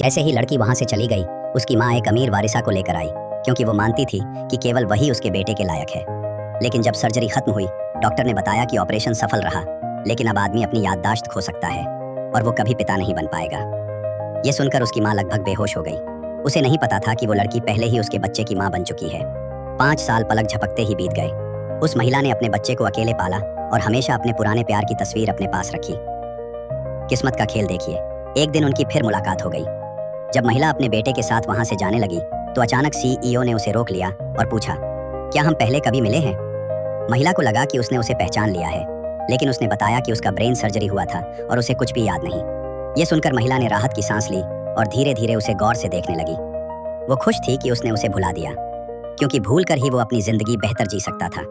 जैसे ही लड़की वहां से चली गई, उसकी माँ एक अमीर वारिसा को लेकर आई, क्योंकि वो मानती थी कि केवल वही उसके बेटे के लायक है। लेकिन जब सर्जरी खत्म हुई, डॉक्टर ने बताया कि ऑपरेशन सफल रहा, लेकिन अब आदमी अपनी याददाश्त खो सकता है और वो कभी पिता नहीं बन पाएगा। ये सुनकर उसकी माँ लगभग बेहोश हो गई। उसे नहीं पता था कि वो लड़की पहले ही उसके बच्चे की माँ बन चुकी है। 5 साल पलक झपकते ही बीत गए। उस महिला ने अपने बच्चे को अकेले पाला और हमेशा अपने पुराने प्यार की तस्वीर अपने पास रखी। किस्मत का खेल देखिए, एक दिन उनकी फिर मुलाकात हो गई। जब महिला अपने बेटे के साथ वहां से जाने लगी तो अचानक सीईओ ने उसे रोक लिया और पूछा, क्या हम पहले कभी मिले हैं? महिला को लगा कि उसने उसे पहचान लिया है, लेकिन उसने बताया कि उसका ब्रेन सर्जरी हुआ था और उसे कुछ भी याद नहीं। ये सुनकर महिला ने राहत की सांस ली और धीरे धीरे उसे गौर से देखने लगी। वो खुश थी कि उसने उसे भुला दिया, क्योंकि भूल कर ही वो अपनी जिंदगी बेहतर जी सकता था।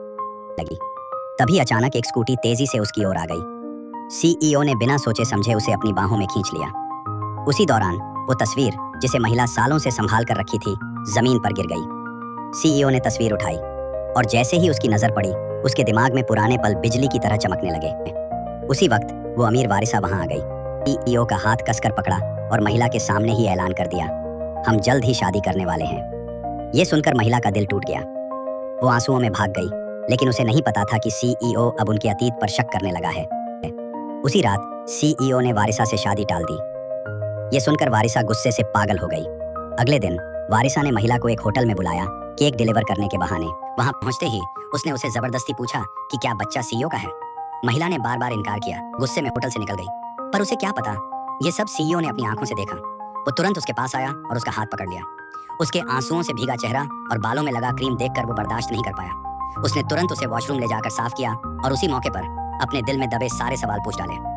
तभी अचानक एक स्कूटी तेजी से उसकी ओर आ गई। सीईओ ने बिना सोचे समझे उसे अपनी बाहों में खींच लिया। उसी दौरान वो तस्वीर, जिसे महिला सालों से संभाल कर रखी थी, जमीन पर गिर गई। सीईओ ने तस्वीर उठाई और जैसे ही उसकी नजर पड़ी, उसके दिमाग में पुराने पल बिजली की तरह चमकने लगे। उसी वक्त वो अमीर वारिसा वहां आ गई। सीईओ का हाथ कसकर पकड़ा और महिला के सामने ही ऐलान कर दिया, हम जल्द ही शादी करने वाले हैं। ये सुनकर महिला का दिल टूट गया। वो आंसुओं में भाग गई, लेकिन उसे नहीं पता था कि सीईओ अब उनके अतीत पर शक करने लगा है। उसी रात सीईओ ने वारिसा से शादी टाल दी। ये सुनकर वारिसा गुस्से से पागल हो गई। अगले दिन वारिसा ने महिला को एक होटल में बुलाया, केक डिलीवर करने के बहाने। वहां पहुंचते ही उसने उसे जबरदस्ती पूछा कि क्या बच्चा सीईओ का है। महिला ने बार बार इनकार किया। गुस्से में होटल से निकल गई, पर उसे क्या पता, ये सब सीईओ ने अपनी आंखों से देखा। वो तुरंत उसके पास आया और उसका हाथ पकड़ लिया। उसके आंसुओं से भीगा चेहरा और बालों में लगा क्रीम देखकर वो बर्दाश्त नहीं कर पाया। उसने तुरंत उसे वॉशरूम ले जाकर साफ किया और उसी मौके पर अपने दिल में दबे सारे सवाल पूछ डाले।